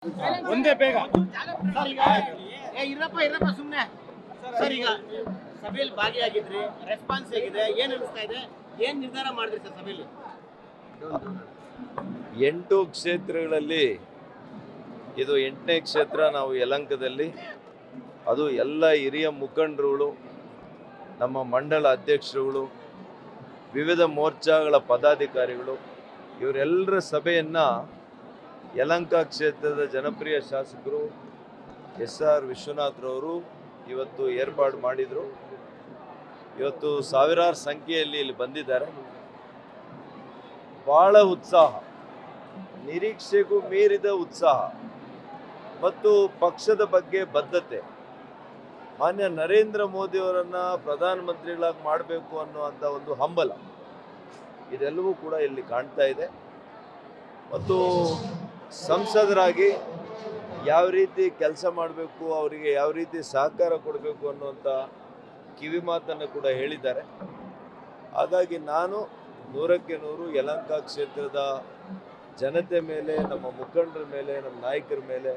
ಒಂದೇ ಬೇಗ ಸರ್ ಈಗ ಇರಪ್ಪ ಸುಮ್ಮನೆ ಸರ್ ಈಗ ಸಭೆಯಲ್ಲಿ ಭಾಗಿಯಾಗಿದ್ರಿ, ರೆಸ್ಪಾನ್ಸ್ ಹೇಗಿದೆ, ಏನ್ ಅನಿಸ್ತಾ ಇದೆ, ಏನ್ ನಿರ್ಧಾರ ಮಾಡಿದ್ರಿ ಸರ್ ಸಭೆಯಲ್ಲಿ? 8 ಕ್ಷೇತ್ರಗಳಲ್ಲಿ ಇದು 8ನೇ ಕ್ಷೇತ್ರ. ನಾವು ಯಲಹಂಕದಲ್ಲಿ ಅದು ಎಲ್ಲ ಹಿರಿಯ ಮುಖಂಡರುಗಳು, ನಮ್ಮ ಮಂಡಲ ಅಧ್ಯಕ್ಷರುಗಳು, ವಿವಿಧ ಮೋರ್ಚಾಗಳ ಪದಾಧಿಕಾರಿಗಳು ಇವರೆಲ್ಲರ ಸಭೆಯನ್ನು ಯಲಹಂಕ ಕ್ಷೇತ್ರದ ಜನಪ್ರಿಯ ಶಾಸಕರು SR ವಿಶ್ವನಾಥ್ರವರು ಇವತ್ತು ಏರ್ಪಾಡು ಮಾಡಿದರು. ಇವತ್ತು ಸಾವಿರಾರು ಸಂಖ್ಯೆಯಲ್ಲಿ ಇಲ್ಲಿ ಬಂದಿದ್ದಾರೆ. ಭಾಳ ಉತ್ಸಾಹ, ನಿರೀಕ್ಷೆಗೂ ಮೀರಿದ ಉತ್ಸಾಹ ಮತ್ತು ಪಕ್ಷದ ಬಗ್ಗೆ ಬದ್ಧತೆ. ಮಾನ್ಯ ನರೇಂದ್ರ ಮೋದಿಯವರನ್ನು ಪ್ರಧಾನಮಂತ್ರಿಗಳಾಗಿ ಮಾಡಬೇಕು ಅನ್ನುವಂಥ ಒಂದು ಹಂಬಲ ಇದೆಲ್ಲವೂ ಕೂಡ ಇಲ್ಲಿ ಕಾಣ್ತಾ ಇದೆ. ಮತ್ತು ಸಂಸದರಾಗಿ ಯಾವ ರೀತಿ ಕೆಲಸ ಮಾಡಬೇಕು, ಅವರಿಗೆ ಯಾವ ರೀತಿ ಸಹಕಾರ ಕೊಡಬೇಕು ಅನ್ನುವಂಥ ಕಿವಿ ಮಾತನ್ನು ಕೂಡ ಹೇಳಿದ್ದಾರೆ. ಹಾಗಾಗಿ ನಾನು 100ಕ್ಕೆ 100 ಯಲಹಂಕ ಕ್ಷೇತ್ರದ ಜನತೆ ಮೇಲೆ, ನಮ್ಮ ಮುಖಂಡರ ಮೇಲೆ, ನಮ್ಮ ನಾಯಕರ ಮೇಲೆ,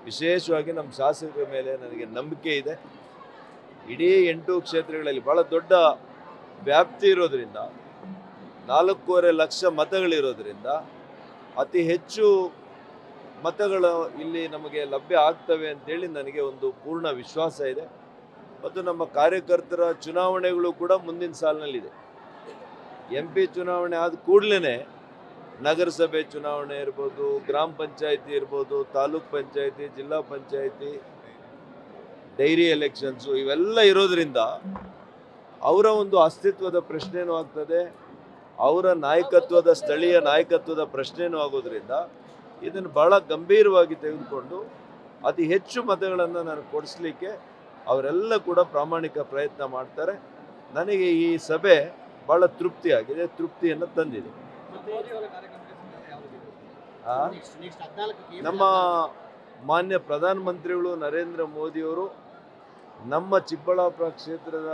ವಿಶೇಷವಾಗಿ ನಮ್ಮ ಶಾಸಕರ ಮೇಲೆ ನನಗೆ ನಂಬಿಕೆ ಇದೆ. ಇಡೀ 8 ಕ್ಷೇತ್ರಗಳಲ್ಲಿ ಭಾಳ ದೊಡ್ಡ ವ್ಯಾಪ್ತಿ ಇರೋದ್ರಿಂದ, 4.5 ಲಕ್ಷ ಮತಗಳಿರೋದ್ರಿಂದ ಅತಿ ಹೆಚ್ಚು ಮತಗಳು ಇಲ್ಲಿ ನಮಗೆ ಲಭ್ಯ ಆಗ್ತವೆ ಅಂತೇಳಿ ನನಗೆ ಒಂದು ಪೂರ್ಣ ವಿಶ್ವಾಸ ಇದೆ. ಮತ್ತು ನಮ್ಮ ಕಾರ್ಯಕರ್ತರ ಚುನಾವಣೆಗಳು ಕೂಡ ಮುಂದಿನ ಸಾಲಿನಲ್ಲಿದೆ. MP ಚುನಾವಣೆ ಆದ ಕೂಡಲೇ ನಗರಸಭೆ ಚುನಾವಣೆ ಇರ್ಬೋದು, ಗ್ರಾಮ ಪಂಚಾಯಿತಿ ಇರ್ಬೋದು, ತಾಲೂಕ್ ಪಂಚಾಯಿತಿ, ಜಿಲ್ಲಾ ಪಂಚಾಯಿತಿ, ಡೈರಿ ಎಲೆಕ್ಷನ್ಸು ಇವೆಲ್ಲ ಇರೋದ್ರಿಂದ ಅವರ ಒಂದು ಅಸ್ತಿತ್ವದ ಪ್ರಶ್ನೆನೂ ಆಗ್ತದೆ, ಅವರ ನಾಯಕತ್ವದ, ಸ್ಥಳೀಯ ನಾಯಕತ್ವದ ಪ್ರಶ್ನೆನೂ ಆಗೋದ್ರಿಂದ ಇದನ್ನು ಭಾಳ ಗಂಭೀರವಾಗಿ ತೆಗೆದುಕೊಂಡು ಅತಿ ಹೆಚ್ಚು ಮತಗಳನ್ನು ನಾನು ಕೊಡಿಸ್ಲಿಕ್ಕೆ ಅವರೆಲ್ಲ ಕೂಡ ಪ್ರಾಮಾಣಿಕ ಪ್ರಯತ್ನ ಮಾಡ್ತಾರೆ. ನನಗೆ ಈ ಸಭೆ ಭಾಳ ತೃಪ್ತಿಯಾಗಿದೆ, ತೃಪ್ತಿಯನ್ನು ತಂದಿದೆ. ನಮ್ಮ ಮಾನ್ಯ ಪ್ರಧಾನಮಂತ್ರಿಗಳು ನರೇಂದ್ರ ಮೋದಿಯವರು ನಮ್ಮ ಚಿಕ್ಕಬಳ್ಳಾಪುರ ಕ್ಷೇತ್ರದ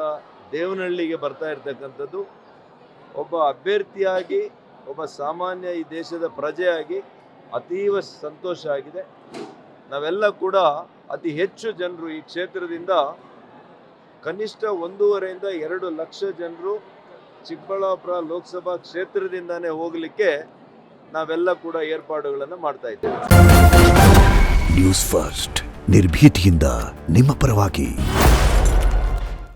ದೇವನಹಳ್ಳಿಗೆ ಬರ್ತಾ ಇರ್ತಕ್ಕಂಥದ್ದು ಒಬ್ಬ ಅಭ್ಯರ್ಥಿಯಾಗಿ, ಒಬ್ಬ ಸಾಮಾನ್ಯ ಈ ದೇಶದ ಪ್ರಜೆಯಾಗಿ ಅತೀವ ಸಂತೋಷ ಆಗಿದೆ. ನಾವೆಲ್ಲ ಕೂಡ ಅತಿ ಹೆಚ್ಚು ಜನರು ಈ ಕ್ಷೇತ್ರದಿಂದ, ಕನಿಷ್ಠ 1.5 ಇಂದ 2 ಲಕ್ಷ ಜನರು ಚಿಕ್ಕಬಳ್ಳಾಪುರ ಲೋಕಸಭಾ ಕ್ಷೇತ್ರದಿಂದಾನೇ ಹೋಗಲಿಕ್ಕೆ ನಾವೆಲ್ಲ ಕೂಡ ಏರ್ಪಾಡುಗಳನ್ನು ಮಾಡ್ತಾ ಇದ್ದೇವೆ. ನ್ಯೂಸ್ ಫಸ್ಟ್, ನಿರ್ಭೀತಿಯಿಂದ ನಿಮ್ಮ ಪರವಾಗಿ.